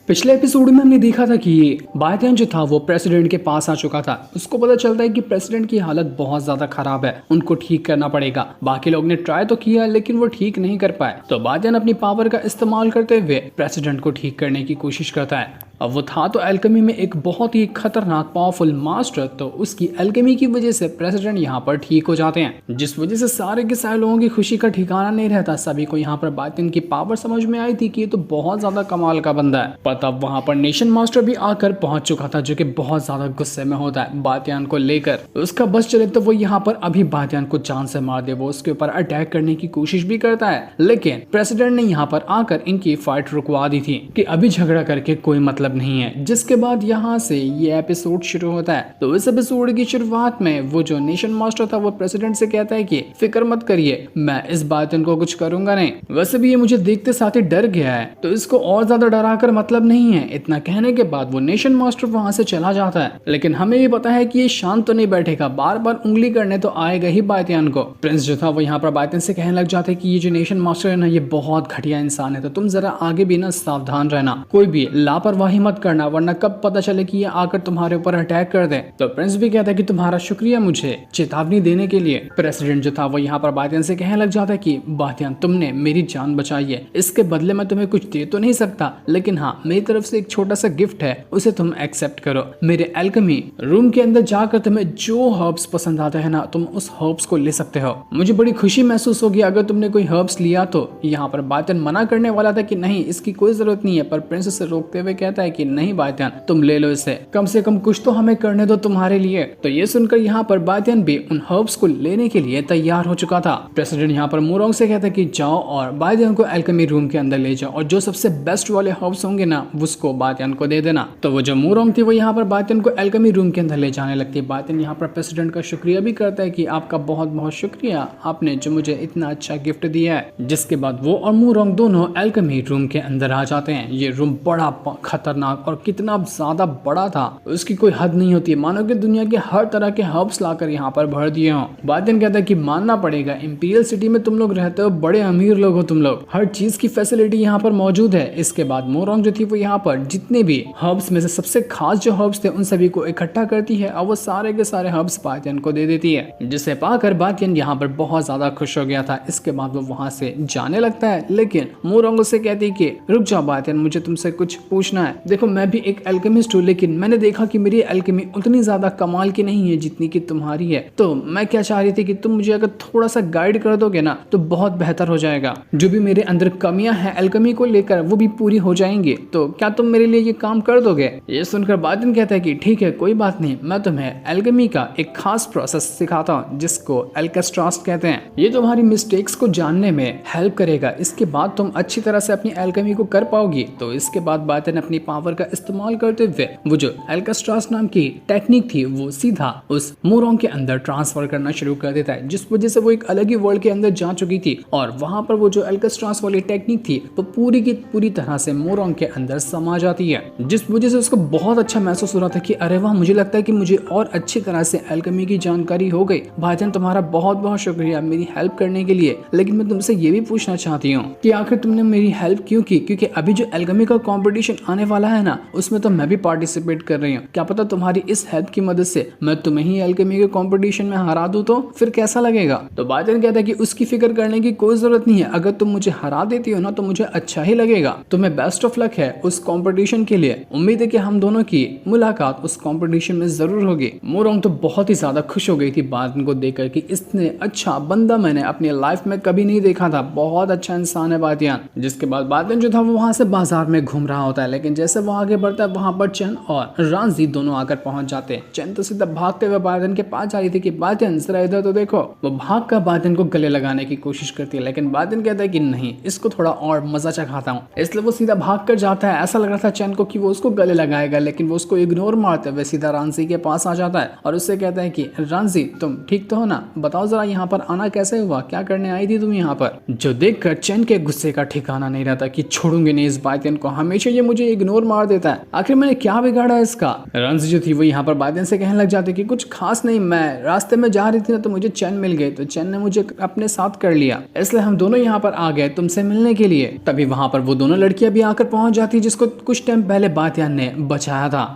पिछले एपिसोड में हमने देखा था कि बायतियान जो था वो प्रेसिडेंट के पास आ चुका था। उसको पता चलता है कि प्रेसिडेंट की हालत बहुत ज्यादा खराब है, उनको ठीक करना पड़ेगा। बाकी लोग ने ट्राई तो किया लेकिन वो ठीक नहीं कर पाए, तो बायतियान अपनी पावर का इस्तेमाल करते हुए प्रेसिडेंट को ठीक करने की कोशिश करता है। अब वो था तो एल्केमी में एक बहुत ही खतरनाक पावरफुल मास्टर, तो उसकी एल्केमी की वजह से प्रेसिडेंट यहाँ पर ठीक हो जाते हैं, जिस वजह से सारे के सारे लोगों की खुशी का ठिकाना नहीं रहता। सभी को यहाँ पर बायतियान की पावर समझ में आई थी कि ये तो बहुत ज्यादा कमाल का बंदा है। पर तब वहाँ पर नेशन मास्टर भी आकर पहुंच चुका था, जो कि बहुत ज्यादा गुस्से में होता है बायतियान को लेकर। उसका बस चले तो वो यहाँ पर अभी बायतियान को जान से मार दे, वो उसके ऊपर अटैक करने की कोशिश भी करता है, लेकिन प्रेसिडेंट ने यहाँ पर आकर इनकी फाइट रुकवा दी थी कि अभी झगड़ा करके कोई मतलब नहीं है। जिसके बाद यहाँ से ये एपिसोड शुरू होता है। तो इस एपिसोड की शुरुआत में वो जो नेशन मास्टर था वो प्रेसिडेंट से कहता है कि फिक्र मत करिए, मैं इस बात इनको कुछ करूंगा नहीं। वैसे भी ये मुझे देखते साथ ही डर गया है, तो इसको और ज्यादा डरा कर मतलब नहीं है। इतना कहने के बाद वो नेशन मास्टर वहां से चला जाता है, लेकिन हमें भी पता है कि ये शांत तो नहीं बैठेगा, बार बार उंगली करने तो आएगा ही बायतियान को। प्रिंस जो था वो यहाँ पर बायतियान से कहने लग जाते कि ये जो नेशन मास्टर है ना, ये बहुत घटिया इंसान है, तो तुम जरा आगे भी ना सावधान रहना, कोई भी लापरवाही मत करना, वरना कब पता चले कि ये आकर तुम्हारे ऊपर अटैक कर दे। तो प्रिंस भी कहता है कि तुम्हारा शुक्रिया मुझे चेतावनी देने के लिए। प्रेसिडेंट जो था वो यहाँ पर बायतियान से कहने लग जाता है कि बायतियान तुमने मेरी जान बचाई है, इसके बदले मैं तुम्हें कुछ दे तो नहीं सकता, लेकिन हाँ मेरी तरफ से एक छोटा सा गिफ्ट है, उसे तुम एक्सेप्ट करो। मेरे एल्केमी रूम के अंदर जाकर तुम्हें जो हर्ब्स पसंद आते हैं ना, तुम उस हर्ब्स को ले सकते हो। मुझे बड़ी खुशी महसूस होगी अगर तुमने कोई हर्ब्स लिया तो। यहाँ पर बायतियान मना करने वाला था कि नहीं इसकी कोई जरूरत नहीं है, पर प्रिंस उसे रोकते हुए कहता है कि नहीं बायतियान तुम ले लो इसे, कम से कम कुछ तो हमें करने दो तुम्हारे लिए। तो ये सुनकर यहाँ पर बायतियान भी उन हर्ब्स को लेने के लिए तैयार हो चुका था। प्रेसिडेंट यहाँ पर मूरोंग से कहता है कि जाओ और बायतियान को एल्केमी रूम के अंदर ले जाओ, और जो सबसे बेस्ट वाले हर्ब्स होंगे ना उसको बायतियान को दे देना। तो वो जो मूरोंग थी वो यहाँ पर बायतियान को एल्केमी रूम के अंदर ले जाने लगती है। बायतियान यहाँ पर प्रेसिडेंट का शुक्रिया भी करता है कि आपका बहुत बहुत शुक्रिया, आपने जो मुझे इतना अच्छा गिफ्ट दिया है। जिसके बाद वो और मूरोंग दोनों एल्केमी रूम के अंदर आ जाते हैं। ये रूम बड़ा खतरनाक और कितना ज्यादा बड़ा था उसकी कोई हद नहीं होती, मानो कि दुनिया के हर तरह के हर्ब्स लाकर यहाँ पर भर दिए हों। बायतियान कहता है कि मानना पड़ेगा, इंपीरियल सिटी में तुम लोग रहते हो, बड़े अमीर लोग हो तुम लोग, हर चीज की फैसिलिटी यहाँ पर मौजूद है। इसके बाद मूरोंग जो थी वो यहाँ पर जितने भी हर्ब्स में से सबसे खास जो हर्ब्स थे उन सभी को इकट्ठा करती है और वो सारे के सारे हर्ब्स बायतियान को दे देती है, जिसे पाकर बायतियान यहाँ पर बहुत ज्यादा खुश हो गया था। इसके बाद वो वहां से जाने लगता है, लेकिन मूरोंग उसे कहती कि रुक जाओ बायतियान, मुझे तुमसे कुछ पूछना है। देखो मैं भी एक एल्केमिस्ट हूँ, लेकिन मैंने देखा कि मेरी एल्केमी उतनी ज्यादा कमाल की नहीं है जितनी की तुम्हारी है, तो मैं क्या चाह रही थी कि तुम मुझे अगर थोड़ा सा गाइड कर दोगे ना तो बहुत बेहतर हो जाएगा। जो भी मेरे अंदर कमियां हैं एल्केमी को लेकर वो भी पूरी हो जाएंगी, तो क्या तुम मेरे लिए ये काम कर दोगे? ये सुनकर बायतियान कहता है कि ठीक है कोई बात नहीं, मैं तुम्हें एल्केमी का एक खास प्रोसेस सिखाता हूँ जिसको एल्केस्ट्रास्ट कहते हैं। ये तुम्हारी मिस्टेक्स को जानने में हेल्प करेगा, इसके बाद तुम अच्छी तरह से अपनी एल्केमी को कर पाओगी। तो इसके बाद बायतियान अपनी पावर का इस्तेमाल करते हुए वो जो एल्केस्ट्रास्ट नाम की टेक्निक थी वो सीधा उस मूरोंग के अंदर ट्रांसफर करना शुरू कर देता है, जिस वजह से वो एक अलग ही वर्ल्ड के अंदर जा चुकी थी और वहां पर वो जो एल्केस्ट्रास्ट वाली टेक्निक थी वो पूरी की पूरी तरह से मूरोंग के अंदर समा जाती है, जिस वजह से उसको बहुत अच्छा महसूस हो रहा था कि अरे वाह, मुझे लगता है कि मुझे और अच्छी तरह से एल्केमी की जानकारी हो गई। भाईजान तुम्हारा बहुत बहुत शुक्रिया मेरी हेल्प करने के लिए, लेकिन मैं तुमसे ये भी पूछना चाहती हूँ कि आखिर तुमने मेरी हेल्प क्यों की? क्योंकि अभी जो एल्केमी का कंपटीशन आने वाला है ना उसमें तो मैं भी पार्टिसिपेट कर रही हूँ, क्या पता तुम्हारी इस हेल्प की मदद से मैं तुम्हें ही एल्केमी के कंपटीशन में हरा दूं तो फिर कैसा लगेगा? तो बायतियान कहता है कि उसकी फिक्र करने की कोई जरूरत नहीं है, अगर तुम मुझे हरा देती हो ना तो मुझे अच्छा ही लगेगा। तुम्हें बेस्ट ऑफ लक है उस कंपटीशन के लिए, उम्मीद है कि हम दोनों की मुलाकात उस कंपटीशन में जरूर होगी। मूरोंग तो बहुत ही ज्यादा खुश हो गई थी बायतियान को देखकर कि इतने अच्छा बंदा मैंने अपनी लाइफ में कभी नहीं देखा था, बहुत अच्छा इंसान है बायतियान। जिसके बाद बायतियान जो था वो वहां से बाजार में घूम रहा होता है, लेकिन जैसे वो आगे बढ़ता है वहां पर चैन और रांजी दोनों आकर पहुंच जाते हैं। चैन तो सीधा भागते हुए बायतियान के पास जा रही थी कि बायतियान जरा इधर तो देखो। वो भाग कर बायतियान को गले लगाने की कोशिश करती है, लेकिन बायतियान कहता है कि नहीं, इसको थोड़ा और मजा चखाता हूँ, इसलिए वो सीधा भाग कर जाता है। ऐसा लग रहा था चैन को कि वो उसको गले लगाएगा, लेकिन वो उसको इग्नोर मारते हुए सीधा रांजी के पास आ जाता है और उससे कहता है कि रांजी तुम ठीक तो हो ना, बताओ जरा यहाँ पर आना कैसे हुआ, क्या करने आई थी तुम यहाँ पर? जो देखकर चैन के गुस्से का ठिकाना नहीं रहता कि छोड़ूंगी नहीं इस बायतियान को, हमेशा ये मुझे इग्नोर इग्नोर मार देता है। आखिर मैंने क्या बिगाड़ा है इसका। रंस जो थी वो यहाँ पर बातें से कहने लग जाती कि कुछ खास नहीं, मैं रास्ते में जा रही थी ना तो मुझे चैन मिल गई, तो चैन ने मुझे अपने साथ कर लिया, इसलिए हम दोनों यहाँ पर आ गए तुमसे मिलने के लिए। तभी वहां पर वो दोनों लड़कियां भी आकर पहुंच जाती जिसको कुछ टाइम पहले बातियान ने बचाया था।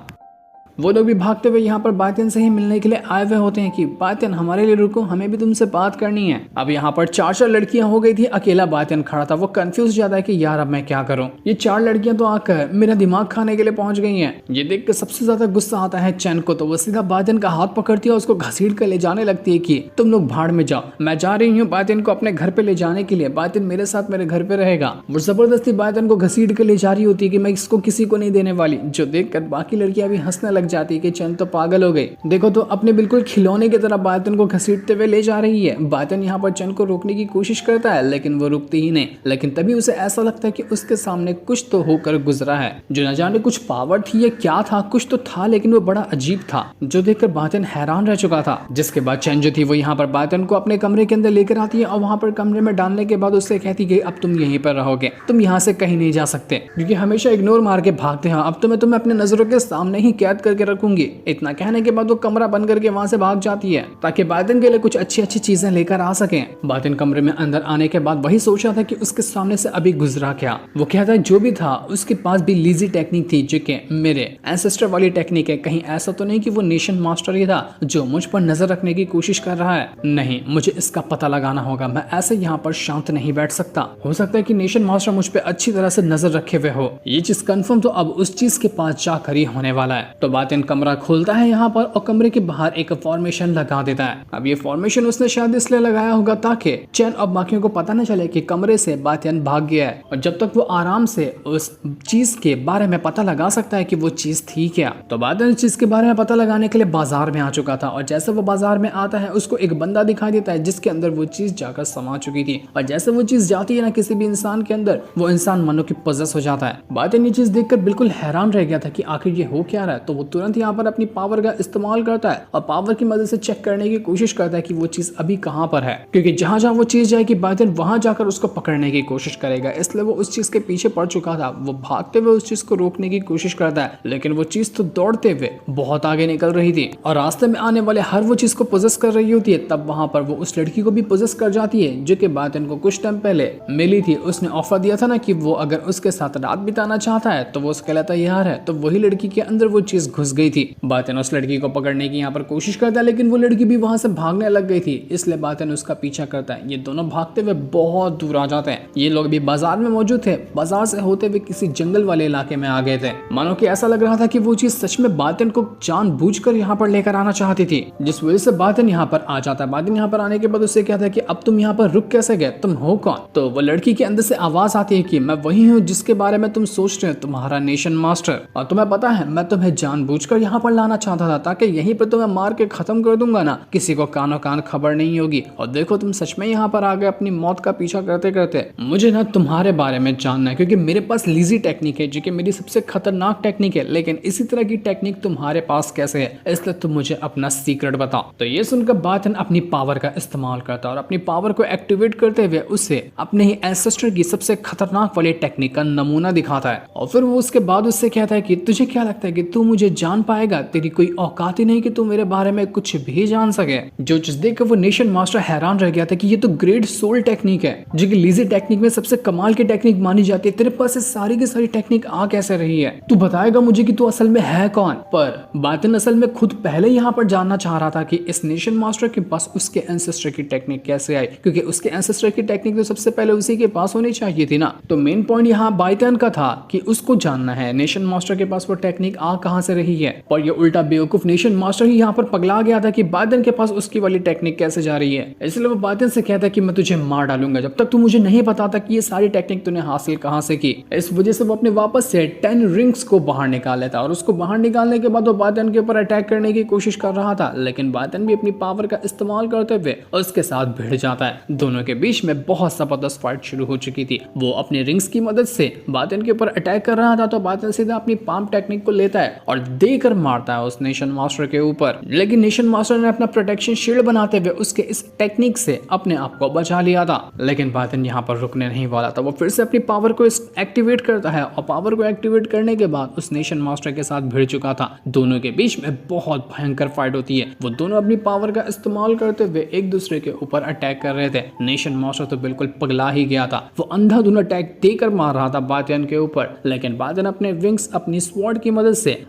वो लोग भी भागते हुए यहाँ पर बातियन से ही मिलने के लिए आए हुए होते हैं कि बातियन हमारे लिए रुको, हमें भी तुमसे बात करनी है। अब यहाँ पर चार लड़कियां हो गई थी, अकेला बातियन खड़ा था। वो कंफ्यूज जाता है कि यार अब मैं क्या करूं, ये 4 लड़कियां तो आकर मेरा दिमाग खाने के लिए पहुंच गई हैं। ये देख कर सबसे ज्यादा गुस्सा आता है चैन को, तो वो सीधा बातियन का हाथ पकड़ती है और उसको घसीट कर ले जाने लगती है कि तुम लोग भाड़ में जाओ, मैं जा रही हूँ बातियन को अपने घर पे ले जाने के लिए, बातियन मेरे साथ मेरे घर पे रहेगा। वो जबरदस्ती बातियन को घसीट कर ले जा रही होती है कि मैं इसको किसी को नहीं देने वाली, जो देख कर बाकी लड़कियां भी हंसने लग जाती है कि चैन तो पागल हो गई, देखो तो अपने बिल्कुल खिलौने की तरह बातियन को घसीटते हुए ले जा रही है। बातियन यहाँ पर चैन को रोकने की कोशिश करता है लेकिन वो रुकती ही नहीं। लेकिन तभी उसे ऐसा लगता है कि उसके सामने कुछ तो होकर गुजरा है, जो न जाने कुछ पावर थी या क्या था, कुछ तो था लेकिन वो बड़ा अजीब था, जो देखकर बातियन हैरान रह चुका था। जिसके बाद चैन जो थी वो यहाँ पर बातियन को अपने कमरे के अंदर लेकर आती है और वहां पर कमरे में डालने के बाद उससे कहती कि अब तुम यहीं पर रहोगे, तुम यहाँ से कहीं नहीं जा सकते, क्योंकि हमेशा इग्नोर मार के भागते हैं, अब तो मैं तुम्हें अपने नजरों के सामने ही कैद करके रखूंगी। इतना कहने के बाद वो कमरा बंद करके वहां से भाग जाती है ताकि बातियन के लिए कुछ अच्छी अच्छी चीजें लेकर आ सके। बातियन कमरे में अंदर आने के बाद वही सोच रहा था कि उसके सामने से अभी गुजरा क्या। वो कहता है जो भी था उसके पास भी लीजी टेक्निक थी, जो कि मेरे एंसेस्टर वाली टेक्निक है, कहीं ऐसा तो नहीं कि वो नेशन मास्टर ही था जो मुझ पर नजर रखने की कोशिश कर रहा है। नहीं, मुझे इसका पता लगाना होगा, मैं ऐसे यहाँ पर शांत नहीं बैठ सकता। हो सकता है कि नेशन मास्टर मुझ पर अच्छी तरह से नजर रखे हुए हो, ये चीज कंफर्म तो अब उस चीज के पास जाकर ही होने वाला है। तो बातियन कमरा खोलता है यहाँ पर और कमरे के बाहर एक फॉर्मेशन लगा देता है। अब ये फॉर्मेशन उसने शायद इसलिए लगाया होगा ताकि चैन और बाकियों को पता न चले कि कमरे से बातियन भाग गया है, और जब तक वो आराम से उस चीज के बारे में पता लगा सकता है कि वो चीज थी क्या। तो बातियन इस चीज के बारे में पता लगाने के लिए बाजार में आ चुका था, और जैसे वो बाजार में आता है उसको एक बंदा दिखाई देता है जिसके अंदर वो चीज जाकर समा चुकी थी, और जैसे वो चीज जाती है ना किसी भी इंसान के अंदर, वो इंसान मनो की पोजेस हो जाता है। बातियन ये चीज देखकर बिल्कुल हैरान रह गया था कि आखिर ये हो क्या रहा है। तो वो तुरंत यहाँ पर अपनी पावर का इस्तेमाल करता है और पावर की मदद से चेक करने की कोशिश करता है कि वो चीज अभी कहां पर है, क्योंकि जहां जहां वो चीज जाएगी बातियन वहां जाकर उसको पकड़ने की कोशिश करेगा। इसलिए वो उस चीज के पीछे पड़ चुका था। वो भागते हुए उस चीज को रोकने की कोशिश करता है, लेकिन वो चीज तो दौड़ते हुए बहुत आगे निकल रही थी और रास्ते में आने वाले हर वो चीज को पोजेस कर रही होती है। तब वहां पर वो उस लड़की को भी पोजेस कर जाती है, जो कि बातियन को कुछ टाइम पहले मिली थी। उसने ऑफर दिया था ना कि वो अगर उसके साथ रात बिताना चाहता है तो वो उसके लिए तैयार है। तो वही लड़की के अंदर वो चीज घुस गई थी। बातियन उस लड़की को पकड़ने की यहाँ पर कोशिश करता है, लेकिन वो लड़की भी वहां से भागने लग गई थी, इसलिए बातियन उसका पीछा करता है। ये दोनों भागते हुए बहुत दूर आ जाते हैं। ये लोग भी बाजार में मौजूद थे, बाजार से होते हुए किसी जंगल वाले इलाके में आ गए थे। मानो कि ऐसा लग रहा था कि वो चीज सच में बातियन को जानबूझकर यहाँ पर लेकर आना चाहती थी, जिस वजह से बातियन यहाँ पर आ जाता है। बातियन यहाँ पर आने के बाद उससे कहता है कि अब तुम यहाँ पर रुक कैसे गए, तुम हो कौन। तो वो लड़की के अंदर से आवाज आती है कि मैं वही हूँ जिसके बारे में तुम सोच रहे हो, तुम्हारा नेशन मास्टर, और तुम्हें पता है मैं तुम्हें जानबूझकर यहाँ पर लाना चाहता था ताकि यहीं पर तुम्हें मार के खत्म कर दूंगा ना, किसी को कानो कान खबर नहीं होगी। और देखो तुम सच में यहाँ पर आ गए अपनी मौत का पीछा करते करते। मुझे ना तुम्हारे बारे में जानना है, क्योंकि मेरे पास लीजी टेक्निक है जो कि मेरी सबसे खतरनाक टेक्निक है, लेकिन इसी तरह की टेक्निक तुम्हारे पास कैसे है, इसलिए तुम मुझे अपना सीक्रेट बताओ। तो ये सुनकर बातियन अपनी पावर का इस्तेमाल करता है और अपनी पावर को एक्टिवेट करते हुए उसे अपने ही एंसेस्टर की सबसे खतरनाक वाली टेक्निक का नमूना दिखाता है। और फिर वो उसके बाद उससे कहता है कि तुझे क्या लगता है कि तू मुझे जान पाएगा, तेरी कोई औकात ही नहीं कि तू मेरे बारे में कुछ भी जान सके। जो चीज देख कर वो नेशन मास्टर हैरान रह गया था कि ये तो ग्रेट सोल टेक्निक है, जो कि लीजी टेक्निक में सबसे कमाल की टेक्निक मानी जाती है। तेरे पास ये सारी की सारी टेक्निक आ कैसे रही है, तू बताएगा मुझे कि तू असल में है कौन। पर बातियन असल में खुद पहले यहाँ पर जानना चाह रहा था कि इस नेशन मास्टर के पास उसके एंसेस्टर की टेक्निक कैसे आई, क्योंकि उसके एंसेस्टर की टेक्निक तो सबसे पहले उसी के पास होनी चाहिए थी ना। तो मेन पॉइंट यहाँ बातियन का था कि उसको जानना है नेशन मास्टर के पास वो टेक्निक आ कहां से रही है। पर ये उल्टा बेवकूफ नेशन मास्टर ही यहाँ पर पगला गया था कि बातियन के पास उसकी वाली टेक्निक कैसे जा रही है। इसलिए वो बातियन से कहता है कि मैं तुझे मार डालूंगा जब तक तू मुझे नहीं बताता कि ये सारी टेक्निक तूने हासिल कहां से की। इस वजह से वो अपने वापस से 10 रिंग्स को बाहर निकाल लेता और उसको बाहर निकालने के बाद वो बातियन के ऊपर अटैक करने की कोशिश कर रहा था, लेकिन बातियन भी अपनी पावर का इस्तेमाल करते हुए उसके साथ भिड़ जाता है। दोनों के बीच में बहुत जबरदस्त फाइट शुरू हो चुकी थी। वो अपने रिंग्स की मदद से बातियन के ऊपर अटैक कर रहा था, तो बातियन सीधा अपनी पाम टेक्निक को लेता है और देकर मारता है उस नेशन मास्टर के ऊपर, लेकिन नेशन मास्टर ने अपना प्रोटेक्शन शील्ड बनाते हुए उसके इस टेक्निक से अपने आप को बचा लिया था। लेकिन बायदन यहाँ पर रुकने नहीं वाला था, वो फिर से अपनी पावर को एक्टिवेट करता है और पावर को एक्टिवेट करने के बाद उस नेशन मास्टर के साथ भिड़ चुका था। दोनों के बीच में बहुत भयंकर फाइट होती है। वो दोनों अपनी पावर का इस्तेमाल करते हुए एक दूसरे के ऊपर अटैक कर रहे थे। नेशन मास्टर तो बिल्कुल पगला ही गया था, वो अंधाधुंध अटैक देकर मार रहा था बायदन के ऊपर, लेकिन बायदन अपने विंग्स अपनी स्वॉर्ड की मदद से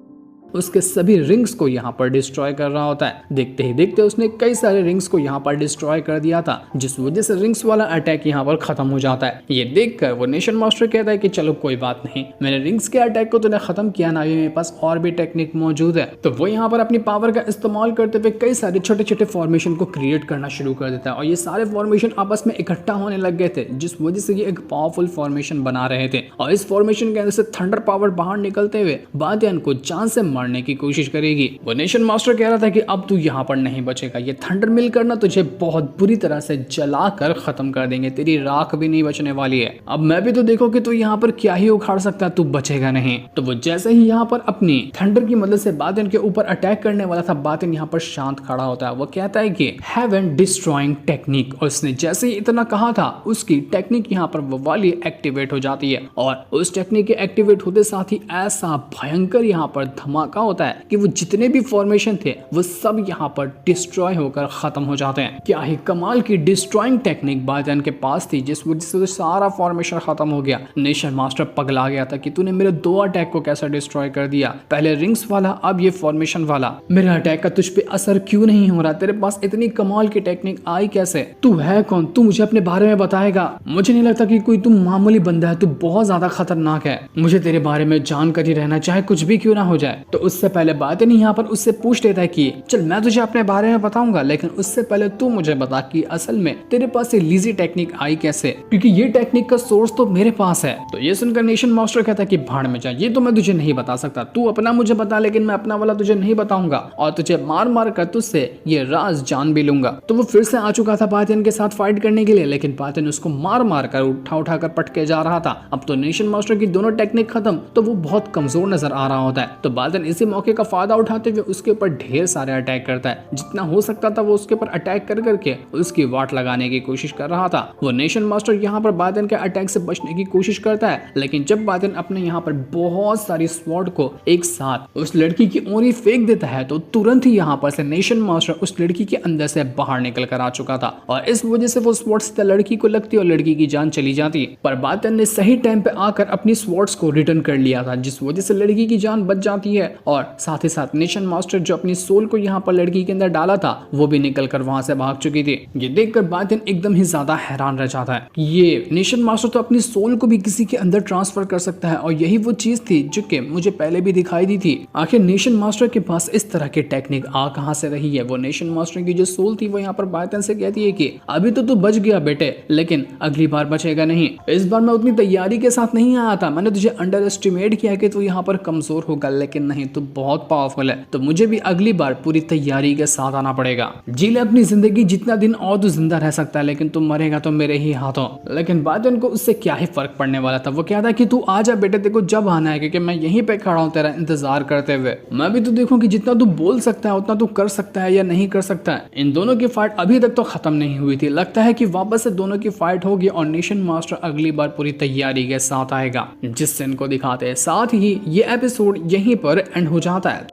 उसके सभी रिंग्स को यहाँ पर डिस्ट्रॉय कर रहा होता है। देखते ही देखते उसने कई सारे रिंग्स को यहाँ पर डिस्ट्रॉय कर दिया था, जिस वजह से रिंग्स वाला अटैक यहाँ पर खत्म हो जाता है। ये देखकर वो नेशन मास्टर कहता है कि चलो कोई बात नहीं, मैंने रिंग्स के अटैक को तूने खत्म किया ना, मेरे पास और भी टेक्निक मौजूद है। तो वो यहाँ पर अपनी पावर का इस्तेमाल करते हुए कई सारे छोटे छोटे फॉर्मेशन को क्रिएट करना शुरू कर देता है और ये सारे फॉर्मेशन आपस में इकट्ठा होने लग गए थे, जिस वजह से ये एक पावरफुल फॉर्मेशन बना रहे थे। और इस फॉर्मेशन के अंदर से थंडर पावर बाहर निकलते हुए बायदन को जान से मारने की कोशिश करेगी। वो नेशन मास्टर कह रहा था कि अब तू यहाँ पर नहीं बचेगा, ये थंडर मिल करना तुझे बहुत बुरी तरह से जलाकर खत्म कर देंगे, तेरी राख भी नहीं बचने वाली है। अब मैं भी तो देखो कि तू यहाँ पर क्या ही उखाड़ सकता है, तू बचेगा नहीं। तो वो जैसे ही यहाँ पर अपनी थंडर की मदद से बायदन के ऊपर अटैक करने वाला था, बायदन यहाँ पर शांत खड़ा होता है। वो कहता है कि हैव एन डिस्ट्रॉइंग टेक्निक, और उसने जैसे ही इतना कहा था उसकी टेक्निक यहाँ पर वो वाली एक्टिवेट हो जाती है और उस टेक्निक के एक्टिवेट होते साथ ही ऐसा भयंकर यहाँ पर धमाका होता है कि वो जितने भी फॉर्मेशन थे वो सब यहाँ पर डिस्ट्रॉय होकर खत्म हो जाते हैं। क्या ही कमाल की डिस्ट्रॉइंग टेक्निक बायदन के पास थी, जिस वजह से सारा फॉर्मेशन खत्म हो गया। नेशन मास्टर पगला गया था कि तूने मेरे दो अटैक को कैसे डिस्ट्रॉय कर दिया, पहले रिंग्स वाला अब ये फॉर्मेशन वाला, मेरे अटैक का तुझ पे असर क्यों नहीं हो रहा, तेरे पास इतनी कमाल की टेक्निक आई कैसे, तू है कौन, तू मुझे अपने बारे में बताएगा। मुझे नहीं लगता कि कोई तुम मामूली बंदा है, तू बहुत ज्यादा खतरनाक है, मुझे तेरे बारे में जानकर ही रहना, चाहे कुछ भी क्यों ना हो जाए। तो उससे पहले बायदन यहाँ पर उससे पूछ लेता है कि चल मैं तुझे अपने बारे में बताऊंगा, लेकिन उससे पहले तू मुझे बता कि असल में तेरे पास ये लीजी टेक्निक आई कैसे, क्योंकि ये टेक्निक का सोर्स तो मेरे पास है। तो ये सुनकर नेशन मास्टर कहता है कि भाड़ में जा, ये तो मैं तुझे नहीं बता सकता, तू अपना मुझे बता, लेकिन मैं अपना वाला तुझे नहीं बताऊंगा और तुझे मार मार कर तुझसे ये राज जान भी लूंगा। तो वो फिर से आ चुका था बायदन के साथ फाइट करने के लिए, लेकिन बायदन उसको मार मार कर उठा कर पटके जा रहा था। अब तो नेशन मास्टर की दोनों टेक्निक खत्म, तो वो बहुत कमजोर नजर आ रहा होता है। तो बायदन इसी मौके का फायदा उठाते हुए उसके ऊपर ढेर सारे अटैक करता है, जितना हो सकता था वो उसके ऊपर अटैक कर करके उसकी वाट लगाने की कोशिश कर रहा था। वो नेशन मास्टर यहाँ पर बायदन के अटैक से बचने की कोशिश करता है, लेकिन जब बायदन अपने यहाँ पर बहुत सारी स्वॉर्ड को एक साथ उस लड़की की ओर ही फेंक देता है, तो तुरंत ही यहाँ पर से नेशन मास्टर उस लड़की के अंदर से बाहर निकल कर आ चुका था और इस वजह से वो स्वॉर्ड सीधा लड़की को लगती और लड़की की जान चली जाती। पर बायदन ने सही टाइम पे आकर अपनी स्वॉर्ड्स को रिटर्न कर लिया था, जिस वजह से लड़की की जान बच जाती है और साथ ही साथ नेशन मास्टर जो अपनी सोल को यहाँ पर लड़की के अंदर डाला था वो भी निकलकर वहां से भाग चुकी थी। ये देखकर बायदन एकदम ही ज्यादा हैरान रह जाता है कि ये नेशन मास्टर तो अपनी सोल को भी किसी के अंदर ट्रांसफर कर सकता है और यही वो चीज थी जो कि मुझे पहले भी दिखाई दी थी। आखिर नेशन मास्टर के पास इस तरह की टेक्निक आ कहां से रही है। वो नेशन मास्टर की जो सोल थी वो यहाँ पर बायदन से कहती है कि अभी तो तू बच गया बेटे, लेकिन अगली बार बचेगा नहीं। इस बार मैं उतनी तैयारी के साथ नहीं आया था, मैंने तुझे अंडर एस्टिमेट किया कि तू यहाँ पर कमजोर होगा, लेकिन नहीं, तू बहुत पावरफुल है, तो मुझे भी अगली बार पूरी तैयारी के साथ आना पड़ेगा। जी ले अपनी जिंदगी, जितना दिन और तू जिंदा रह सकता है, लेकिन तू मरेगा तो मेरे ही हाथों। लेकिन बायदन को उससे क्या ही फर्क पड़ने वाला था। वो कहता है कि तू आ जा बेटे, देखो जब आना है, क्योंकि मैं यहीं पे खड़ा हूँ तेरा इंतजार करते हुए। मैं भी तो देखूं कि जितना तू बोल सकता है उतना तू कर सकता है या नहीं कर सकता है। इन दोनों की फाइट अभी तक तो खत्म नहीं हुई थी, लगता है कि वापस से दोनों की फाइट होगी और नेशन मास्टर अगली बार पूरी तैयारी के साथ आएगा, जिससे इनको दिखाते हैं। साथ ही ये एपिसोड यहीं पर एंड हो जाता है।